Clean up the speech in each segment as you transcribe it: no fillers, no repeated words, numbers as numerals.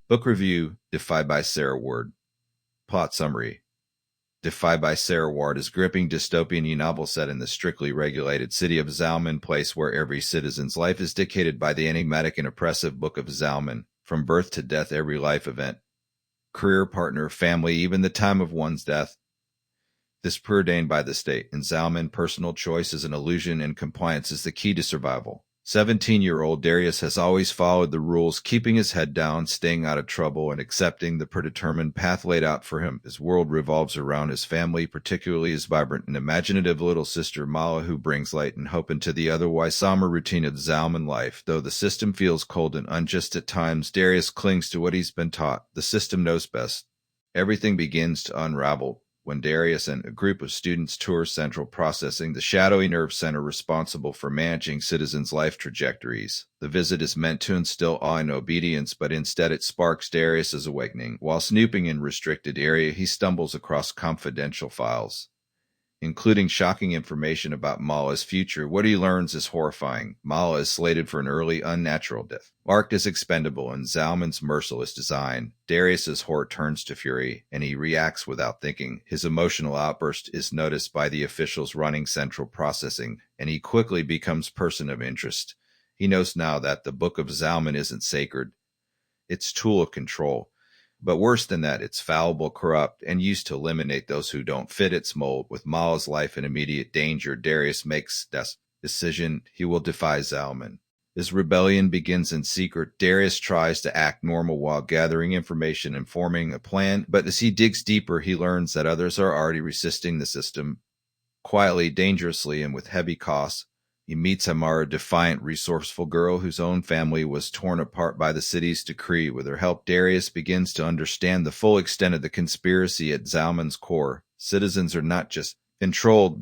Book review, Defy by Sara Waard. Plot summary. Defy by Sara Waard is a gripping dystopian novel set in the strictly regulated city of Zalman, place where every citizen's life is dictated by the enigmatic and oppressive Book of Zalman. From birth to death, every life event, career, partner, family, even the time of one's death, this preordained by the state. In Zalman, personal choice is an illusion and compliance is the key to survival. 17-year-old Darius has always followed the rules, keeping his head down, staying out of trouble, and accepting the predetermined path laid out for him. His world revolves around his family, particularly his vibrant and imaginative little sister Mala, who brings light and hope into the otherwise somber routine of Zalman life. Though the system feels cold and unjust at times, Darius clings to what he's been taught. The system knows best. Everything begins to unravel when Darius and a group of students tour Central Processing, the shadowy nerve center responsible for managing citizens' life trajectories. The visit is meant to instill awe and obedience, but instead it sparks Darius's awakening. While snooping in restricted area, he stumbles across confidential files, including shocking information about Mala's future. What he learns is horrifying. Mala is slated for an early, unnatural death. Marked as expendable in Zalman's merciless design, Darius's horror turns to fury, and he reacts without thinking. His emotional outburst is noticed by the officials running Central Processing, and he quickly becomes person of interest. He knows now that the Book of Zalman isn't sacred. It's a tool of control. But worse than that, it's fallible, corrupt, and used to eliminate those who don't fit its mold. With Mala's life in immediate danger, Darius makes the decision he will defy Zalman. His rebellion begins in secret. Darius tries to act normal while gathering information and forming a plan, but as he digs deeper, he learns that others are already resisting the system, quietly, dangerously, and with heavy costs. He meets Amara, a defiant, resourceful girl whose own family was torn apart by the city's decree. With her help, Darius begins to understand the full extent of the conspiracy at Zalman's core. Citizens are not just controlled,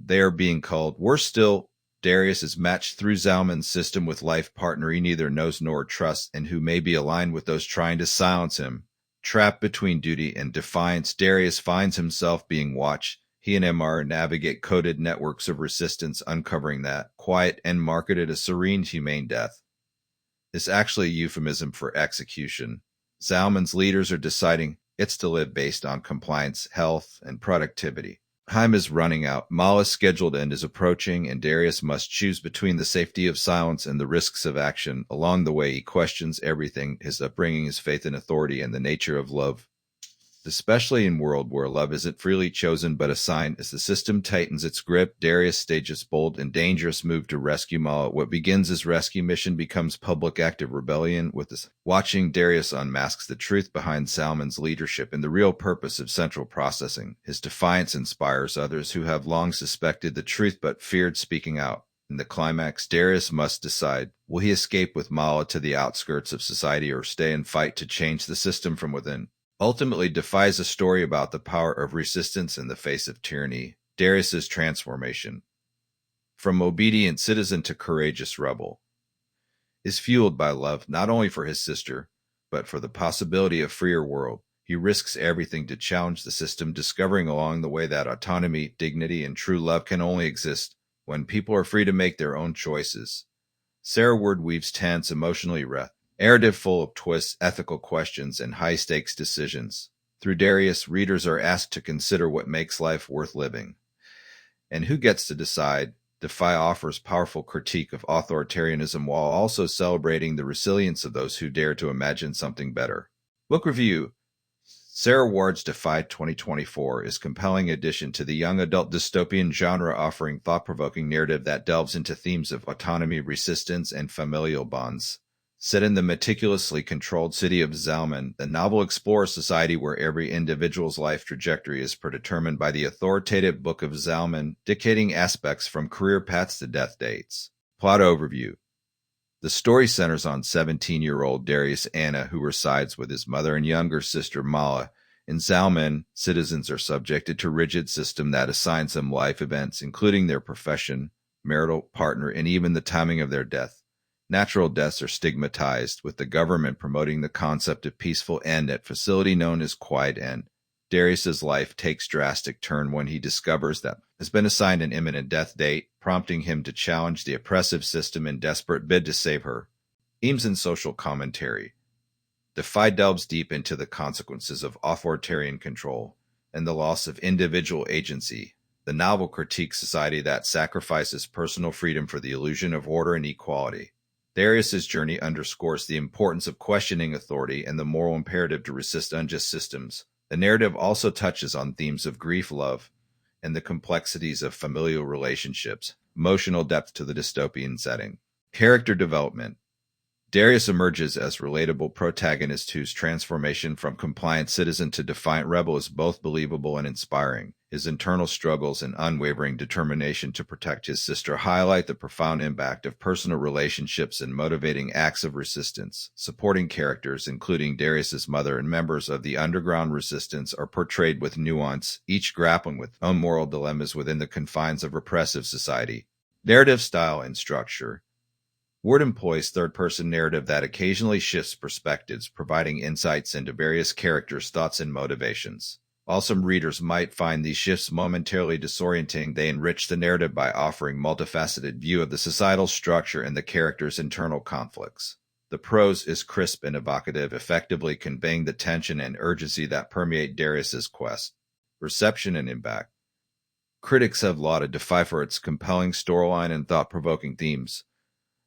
they are being culled. Worse still, Darius is matched through Zalman's system with life partner he neither knows nor trusts, and who may be aligned with those trying to silence him. Trapped between duty and defiance, Darius finds himself being watched. He and MR navigate coded networks of resistance, uncovering that, quiet and marketed a serene, humane death, is actually a euphemism for execution. Zalman's leaders are deciding it's to live based on compliance, health, and productivity. Time is running out. Mala's scheduled end is approaching, and Darius must choose between the safety of silence and the risks of action. Along the way, he questions everything: his upbringing, his faith in authority, and the nature of love. Especially in a world where love isn't freely chosen but assigned. As the system tightens its grip, Darius stages bold and dangerous move to rescue Mala. What begins as rescue mission becomes public act of rebellion. With this, watching Darius unmasks the truth behind Zalman's leadership and the real purpose of Central Processing. His defiance inspires others who have long suspected the truth but feared speaking out. In the climax, Darius must decide: will he escape with Mala to the outskirts of society or stay and fight to change the system from within? Ultimately, Defy is a story about the power of resistance in the face of tyranny. Darius's transformation, from obedient citizen to courageous rebel, is fueled by love not only for his sister, but for the possibility of a freer world. He risks everything to challenge the system, discovering along the way that autonomy, dignity, and true love can only exist when people are free to make their own choices. Sara Waard weaves tense, emotionally narrative full of twists, ethical questions, and high-stakes decisions. Through Darius, readers are asked to consider what makes life worth living. And who gets to decide? Defy offers powerful critique of authoritarianism while also celebrating the resilience of those who dare to imagine something better. Book review. Sara Waard's Defy 2024 is a compelling addition to the young adult dystopian genre, offering thought-provoking narrative that delves into themes of autonomy, resistance, and familial bonds. Set in the meticulously controlled city of Zalman, the novel explores a society where every individual's life trajectory is predetermined by the authoritative Book of Zalman, dictating aspects from career paths to death dates. Plot overview. The story centers on 17-year-old Darius Anna, who resides with his mother and younger sister Mala. In Zalman, citizens are subjected to a rigid system that assigns them life events, including their profession, marital partner, and even the timing of their death. Natural deaths are stigmatized, with the government promoting the concept of peaceful end at a facility known as Quiet End. Darius's life takes a drastic turn when he discovers that has been assigned an imminent death date, prompting him to challenge the oppressive system in desperate bid to save her. Themes and social commentary. Defy delves deep into the consequences of authoritarian control and the loss of individual agency. The novel critiques society that sacrifices personal freedom for the illusion of order and equality. Darius's journey underscores the importance of questioning authority and the moral imperative to resist unjust systems. The narrative also touches on themes of grief, love, and the complexities of familial relationships, emotional depth to the dystopian setting. Character development. Darius emerges as relatable protagonist whose transformation from compliant citizen to defiant rebel is both believable and inspiring. His internal struggles and unwavering determination to protect his sister highlight the profound impact of personal relationships and motivating acts of resistance. Supporting characters, including Darius's mother and members of the underground resistance, are portrayed with nuance, each grappling with unmoral dilemmas within the confines of repressive society. Narrative style and structure. Waard employs third-person narrative that occasionally shifts perspectives, providing insights into various characters' thoughts and motivations. While some readers might find these shifts momentarily disorienting, they enrich the narrative by offering a multifaceted view of the societal structure and the characters' internal conflicts. The prose is crisp and evocative, effectively conveying the tension and urgency that permeate Darius's quest. Reception and impact. Critics have lauded Defy for its compelling storyline and thought-provoking themes.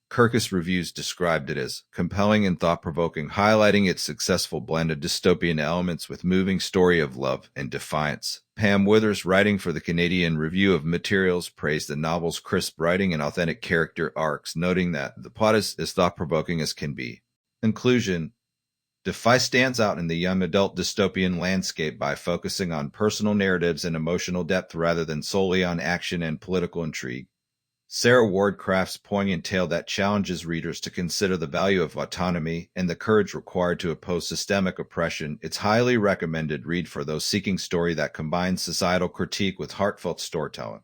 Kirkus reviews described it as compelling and thought-provoking, highlighting its successful blend of dystopian elements with moving story of love and defiance. Pam Withers, writing for the Canadian Review of Materials, praised the novel's crisp writing and authentic character arcs, noting that the plot is as thought-provoking as can be. Conclusion. Defy stands out in the young adult dystopian landscape by focusing on personal narratives and emotional depth rather than solely on action and political intrigue. Sara Waard crafts a poignant tale that challenges readers to consider the value of autonomy and the courage required to oppose systemic oppression. It's highly recommended read for those seeking story that combines societal critique with heartfelt storytelling.